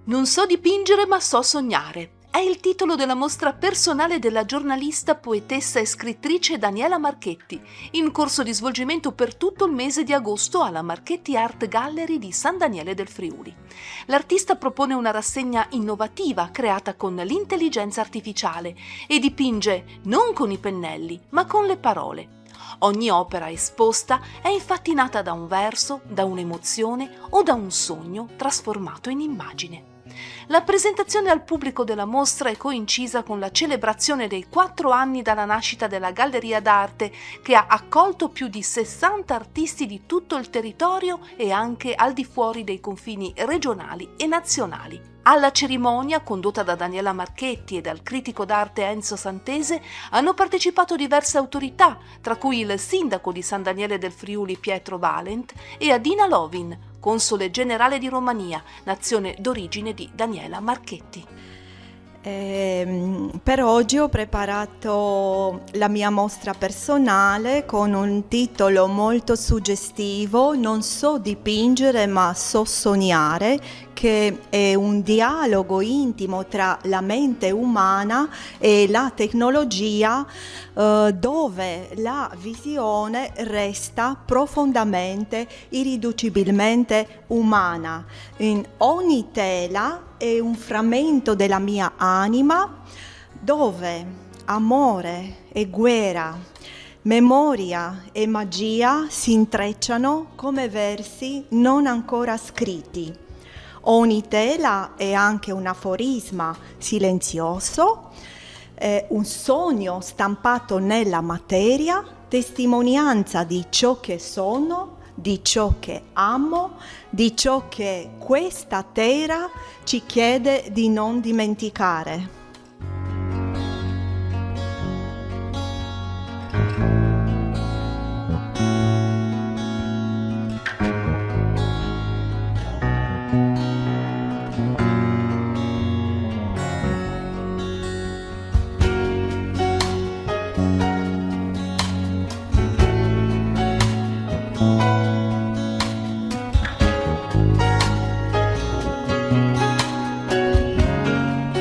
Non so dipingere ma so sognare. È il titolo della mostra personale della giornalista, poetessa e scrittrice Daniela Marchetti, in corso di svolgimento per tutto il mese di agosto alla Marchetti Art Gallery di San Daniele del Friuli. L'artista propone una rassegna innovativa creata con l'intelligenza artificiale e dipinge non con i pennelli ma con le parole. Ogni opera esposta è infatti nata da un verso, da un'emozione o da un sogno trasformato in immagine. La presentazione al pubblico della mostra è coincisa con la celebrazione dei 4 anni dalla nascita della Galleria d'Arte, che ha accolto più di 60 artisti di tutto il territorio e anche al di fuori dei confini regionali e nazionali. Alla cerimonia, condotta da Daniela Marchetti e dal critico d'arte Enzo Santese, hanno partecipato diverse autorità, tra cui il sindaco di San Daniele del Friuli Pietro Valent e Adina Lovin, console generale di Romania, nazione d'origine di Daniela Marchetti. Per oggi ho preparato la mia mostra personale con un titolo molto suggestivo, Non so dipingere ma so sognare, che è un dialogo intimo tra la mente umana e la tecnologia, dove la visione resta profondamente, irriducibilmente umana. In ogni tela è un frammento della mia anima, dove amore e guerra, memoria e magia si intrecciano come versi non ancora scritti. Ogni tela è anche un aforisma silenzioso, un sogno stampato nella materia, testimonianza di ciò che sono, di ciò che amo, di ciò che questa terra ci chiede di non dimenticare.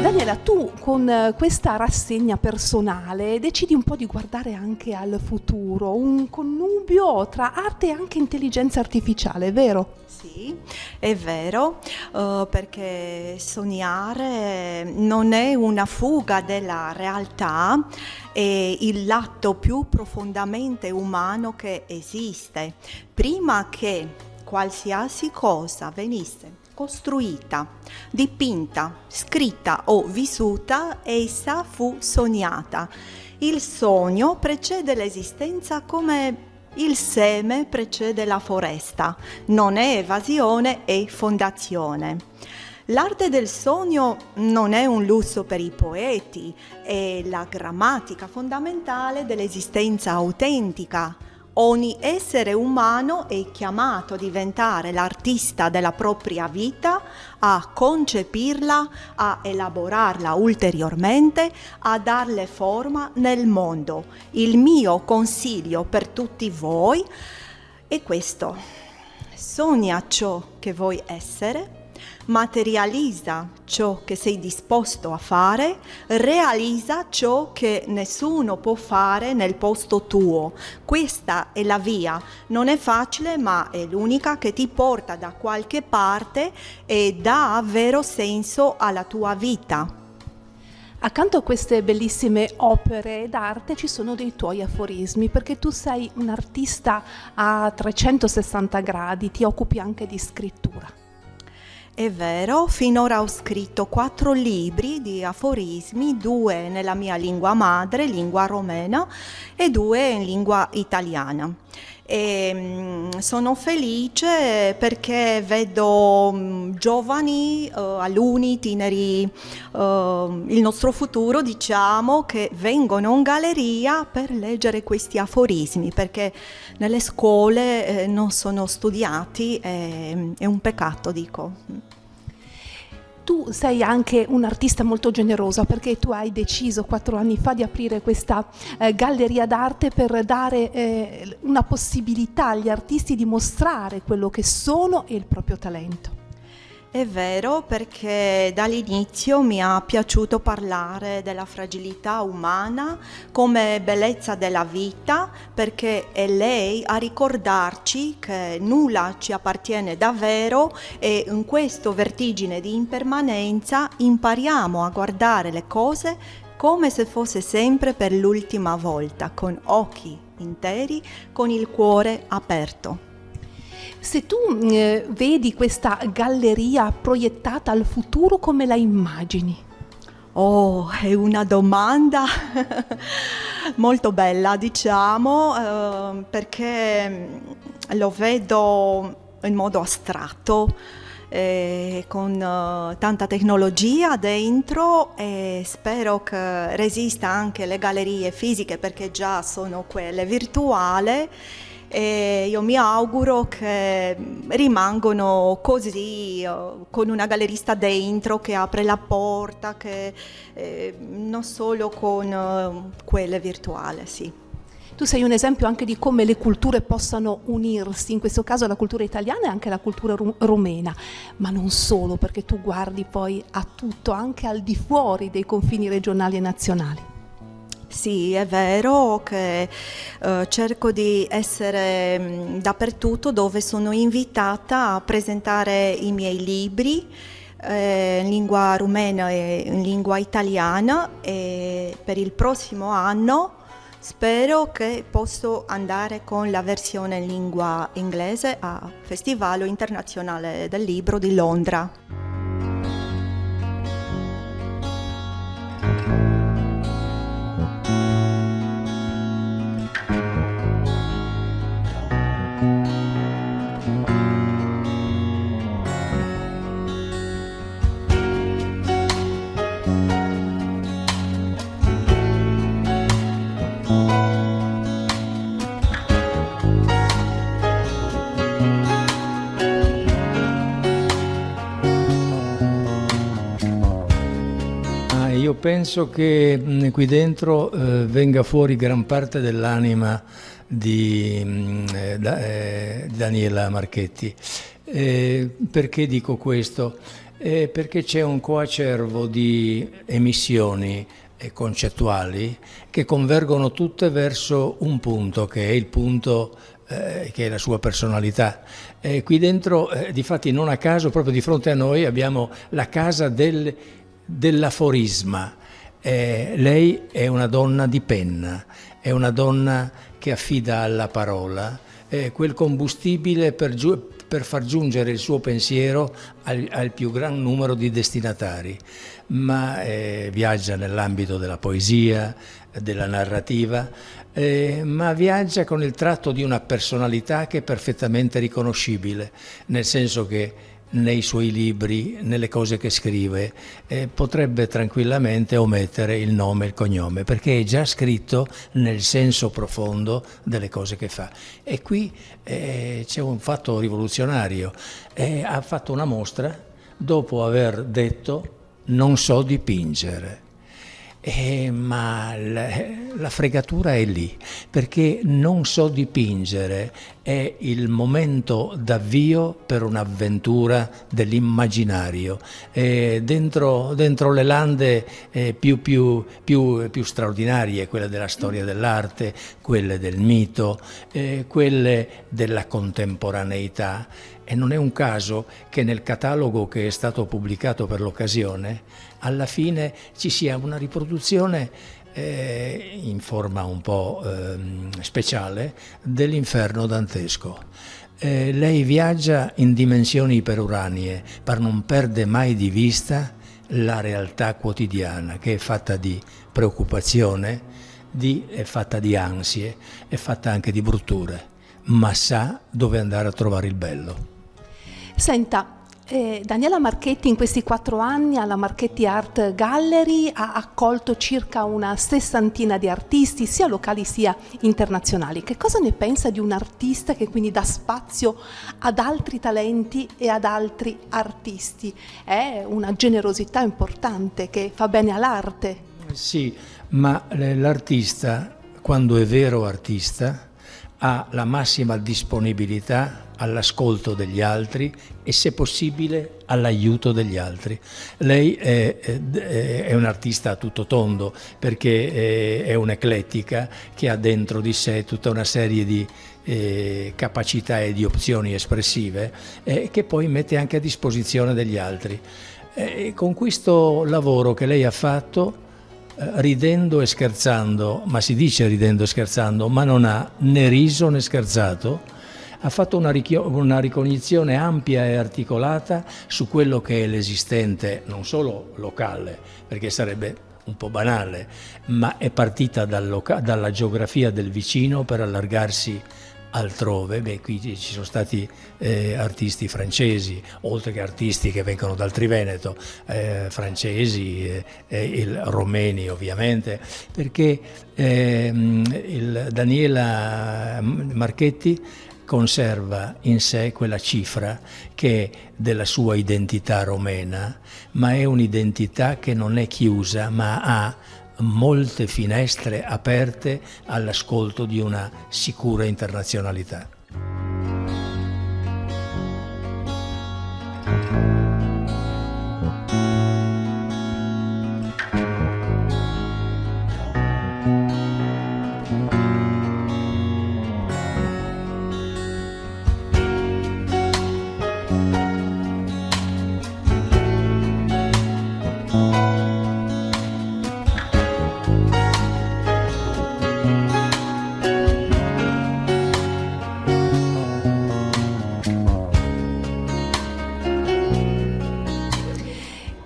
Daniela, tu con questa rassegna personale decidi un po' di guardare anche al futuro, un connubio tra arte e anche intelligenza artificiale, vero? Sì, è vero, perché sognare non è una fuga della realtà, è il lato più profondamente umano che esiste. Prima che qualsiasi cosa venisse costruita, dipinta, scritta o vissuta, essa fu sognata. Il sogno precede l'esistenza come il seme precede la foresta, non è evasione, è fondazione. L'arte del sogno non è un lusso per i poeti, è la grammatica fondamentale dell'esistenza autentica. Ogni essere umano è chiamato a diventare l'artista della propria vita, a concepirla, a elaborarla ulteriormente, a darle forma nel mondo. Il mio consiglio per tutti voi è questo: sogna ciò che vuoi essere, materializza ciò che sei disposto a fare, realizza ciò che nessuno può fare nel posto tuo. Questa è la via, non è facile, ma è l'unica che ti porta da qualche parte e dà vero senso alla tua vita. Accanto a queste bellissime opere d'arte ci sono dei tuoi aforismi, perché tu sei un artista a 360 gradi, ti occupi anche di scrittura. È vero, finora ho scritto 4 libri di aforismi, 2 nella mia lingua madre, lingua romena, e 2 in lingua italiana. E sono felice perché vedo giovani, alunni, teneri, il nostro futuro, diciamo, che vengono in galleria per leggere questi aforismi, perché nelle scuole non sono studiati, è un peccato, dico. Tu sei anche un'artista molto generosa, perché tu hai deciso 4 anni fa di aprire questa galleria d'arte per dare una possibilità agli artisti di mostrare quello che sono e il proprio talento. È vero, perché dall'inizio mi è piaciuto parlare della fragilità umana come bellezza della vita, perché è lei a ricordarci che nulla ci appartiene davvero e in questo vertigine di impermanenza impariamo a guardare le cose come se fosse sempre per l'ultima volta, con occhi interi, con il cuore aperto. Se tu vedi questa galleria proiettata al futuro, come la immagini? Oh, è una domanda molto bella, diciamo, perché lo vedo in modo astratto, con tanta tecnologia dentro, e spero che resista anche le gallerie fisiche, perché già sono quelle virtuali. E io mi auguro che rimangano così, con una gallerista dentro che apre la porta, che non solo con quelle virtuali, sì. Tu sei un esempio anche di come le culture possano unirsi, in questo caso la cultura italiana e anche la cultura rumena, ma non solo, perché tu guardi poi a tutto, anche al di fuori dei confini regionali e nazionali. Sì, è vero che cerco di essere dappertutto dove sono invitata a presentare i miei libri in lingua rumena e in lingua italiana, e per il prossimo anno spero che posso andare con la versione in lingua inglese al Festival Internazionale del Libro di Londra. Io penso che qui dentro venga fuori gran parte dell'anima di Daniela Marchetti. Perché dico questo? Perché c'è un coacervo di emissioni concettuali che convergono tutte verso un punto, che è il punto che è la sua personalità. Qui dentro, difatti non a caso, proprio di fronte a noi abbiamo la casa dell'aforisma. Lei è una donna di penna, è una donna che affida alla parola quel combustibile per far giungere il suo pensiero al più gran numero di destinatari, ma viaggia nell'ambito della poesia, della narrativa, ma viaggia con il tratto di una personalità che è perfettamente riconoscibile, nel senso che nei suoi libri, nelle cose che scrive, potrebbe tranquillamente omettere il nome e il cognome, perché è già scritto nel senso profondo delle cose che fa. E qui c'è un fatto rivoluzionario. Ha fatto una mostra dopo aver detto non so dipingere. Ma la fregatura è lì, perché non so dipingere è il momento d'avvio per un'avventura dell'immaginario, dentro le lande più straordinarie, quelle della storia dell'arte, quelle del mito, quelle della contemporaneità. E non è un caso che nel catalogo che è stato pubblicato per l'occasione alla fine ci sia una riproduzione in forma un po' speciale dell'inferno dantesco. Lei viaggia in dimensioni iperuranee, ma non perde mai di vista la realtà quotidiana, che è fatta di preoccupazione, è fatta di ansie, è fatta anche di brutture, ma sa dove andare a trovare il bello. Senta, Daniela Marchetti in questi 4 anni alla Marchetti Art Gallery ha accolto circa una 60 di artisti, sia locali sia internazionali. Che cosa ne pensa di un artista che quindi dà spazio ad altri talenti e ad altri artisti? È una generosità importante che fa bene all'arte. Sì, ma l'artista, quando è vero artista, ha la massima disponibilità all'ascolto degli altri e, se possibile, all'aiuto degli altri. Lei è un artista a tutto tondo, perché è un'eclettica che ha dentro di sé tutta una serie di capacità e di opzioni espressive che poi mette anche a disposizione degli altri. Con questo lavoro che lei ha fatto, ridendo e scherzando, ma si dice ridendo e scherzando, ma non ha né riso né scherzato, ha fatto una ricognizione ampia e articolata su quello che è l'esistente, non solo locale, perché sarebbe un po' banale, ma è partita dalla geografia del vicino per allargarsi altrove. Qui ci sono stati artisti francesi, oltre che artisti che vengono dal Triveneto, francesi, romeni ovviamente, perché Daniela Marchetti conserva in sé quella cifra che è della sua identità romena, ma è un'identità che non è chiusa, ma ha molte finestre aperte all'ascolto di una sicura internazionalità.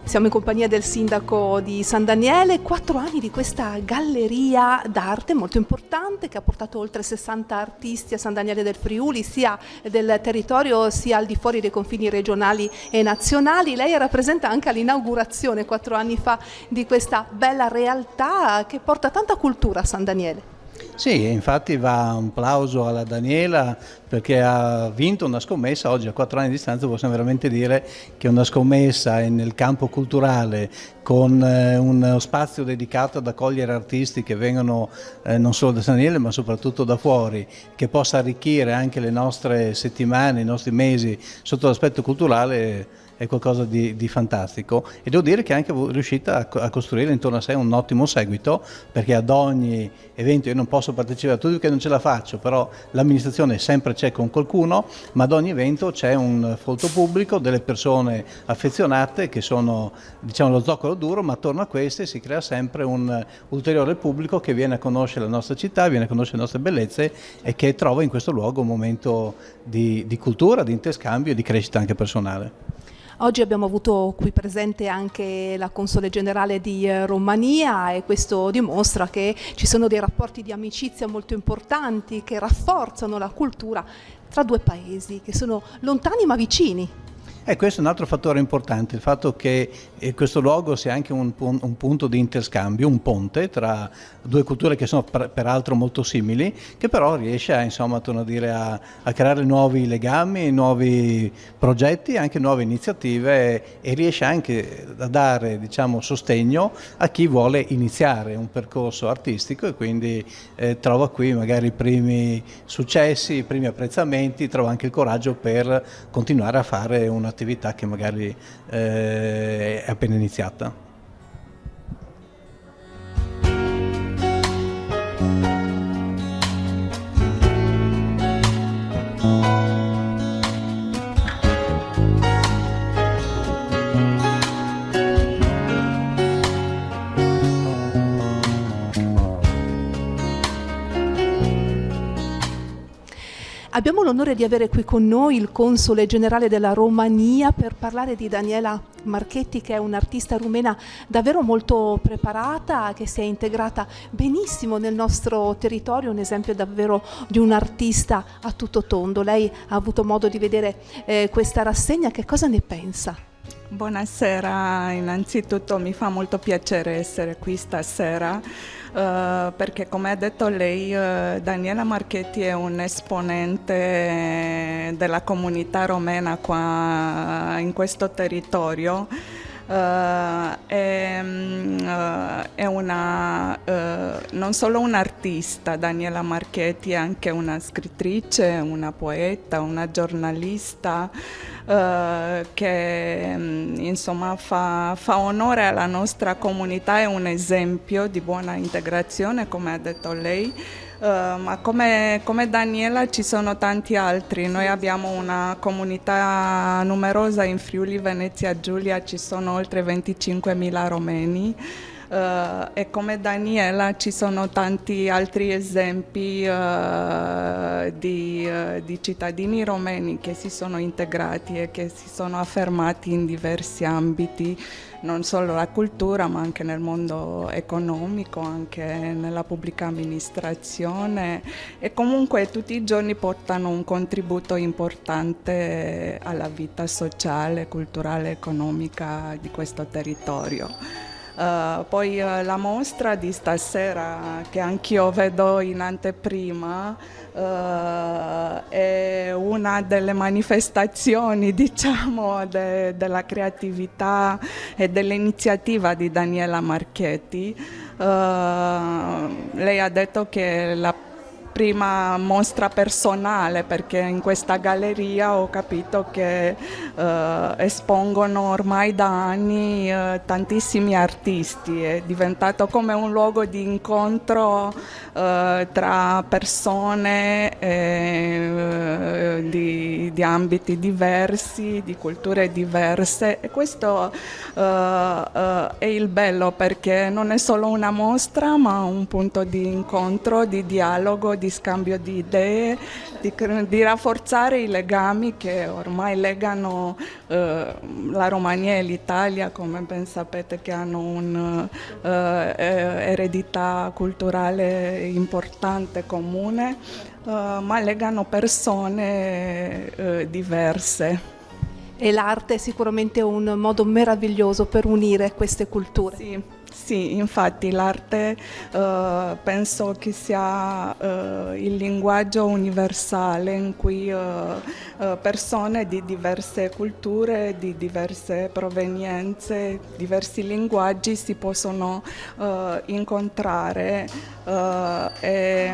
Siamo in compagnia del sindaco di San Daniele, 4 anni di questa galleria d'arte molto importante che ha portato oltre 60 artisti a San Daniele del Friuli, sia del territorio sia al di fuori dei confini regionali e nazionali. Lei rappresenta anche all'inaugurazione 4 anni fa di questa bella realtà che porta tanta cultura a San Daniele. Sì, infatti va un plauso alla Daniela perché ha vinto una scommessa. Oggi a 4 anni di distanza possiamo veramente dire che una scommessa nel campo culturale, con uno spazio dedicato ad accogliere artisti che vengono non solo da San Daniele ma soprattutto da fuori, che possa arricchire anche le nostre settimane, i nostri mesi sotto l'aspetto culturale, è qualcosa di fantastico, e devo dire che è anche riuscita a costruire intorno a sé un ottimo seguito, perché ad ogni evento, io non posso partecipare a tutti perché non ce la faccio, però l'amministrazione sempre c'è con qualcuno, ma ad ogni evento c'è un folto pubblico, delle persone affezionate che sono, diciamo, lo zoccolo duro, ma attorno a queste si crea sempre un ulteriore pubblico che viene a conoscere la nostra città, viene a conoscere le nostre bellezze e che trova in questo luogo un momento di cultura, di interscambio e di crescita anche personale. Oggi abbiamo avuto qui presente anche la console generale di Romania e questo dimostra che ci sono dei rapporti di amicizia molto importanti che rafforzano la cultura tra due paesi che sono lontani ma vicini. Questo è un altro fattore importante, il fatto che questo luogo sia anche un punto di interscambio, un ponte tra due culture che sono peraltro molto simili, che però riesce a creare nuovi legami, nuovi progetti, anche nuove iniziative, e riesce anche a dare, diciamo, sostegno a chi vuole iniziare un percorso artistico, e quindi trova qui magari i primi successi, i primi apprezzamenti, trova anche il coraggio per continuare a fare un'attività che magari è appena iniziata. Abbiamo l'onore di avere qui con noi il console generale della Romania per parlare di Daniela Marchetti, che è un'artista rumena davvero molto preparata, che si è integrata benissimo nel nostro territorio, un esempio davvero di un artista a tutto tondo. Lei ha avuto modo di vedere questa rassegna, che cosa ne pensa? Buonasera, innanzitutto mi fa molto piacere essere qui stasera perché, come ha detto lei, Daniela Marchetti è un esponente della comunità romena qua in questo territorio. È non solo un'artista, Daniela Marchetti, è anche una scrittrice, una poeta, una giornalista che insomma fa onore alla nostra comunità, è un esempio di buona integrazione, come ha detto lei. Ma come Daniela ci sono tanti altri. Noi abbiamo una comunità numerosa in Friuli Venezia Giulia, ci sono oltre 25.000 romeni. E come Daniela ci sono tanti altri esempi di cittadini romeni che si sono integrati e che si sono affermati in diversi ambiti, non solo la cultura ma anche nel mondo economico, anche nella pubblica amministrazione, e comunque tutti i giorni portano un contributo importante alla vita sociale, culturale, economica di questo territorio. Poi la mostra di stasera, che anch'io vedo in anteprima, è una delle manifestazioni, diciamo, della creatività e dell'iniziativa di Daniela Marchetti. Lei ha detto che la prima mostra personale, perché in questa galleria ho capito che espongono ormai da anni tantissimi artisti, è diventato come un luogo di incontro tra persone di ambiti diversi, di culture diverse, e questo è il bello, perché non è solo una mostra ma un punto di incontro, di dialogo, di scambio di idee, di rafforzare i legami che ormai legano la Romania e l'Italia, come ben sapete, che hanno un'eredità culturale importante, comune, ma legano persone diverse. E l'arte è sicuramente un modo meraviglioso per unire queste culture. Sì, infatti l'arte penso che sia il linguaggio universale in cui persone di diverse culture, di diverse provenienze, diversi linguaggi si possono incontrare, e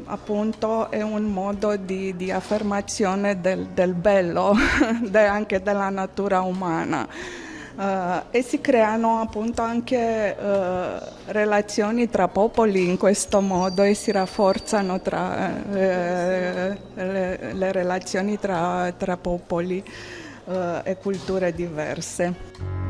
appunto è un modo di affermazione del bello anche della natura umana. E si creano appunto anche relazioni tra popoli in questo modo, e si rafforzano le relazioni tra popoli e culture diverse.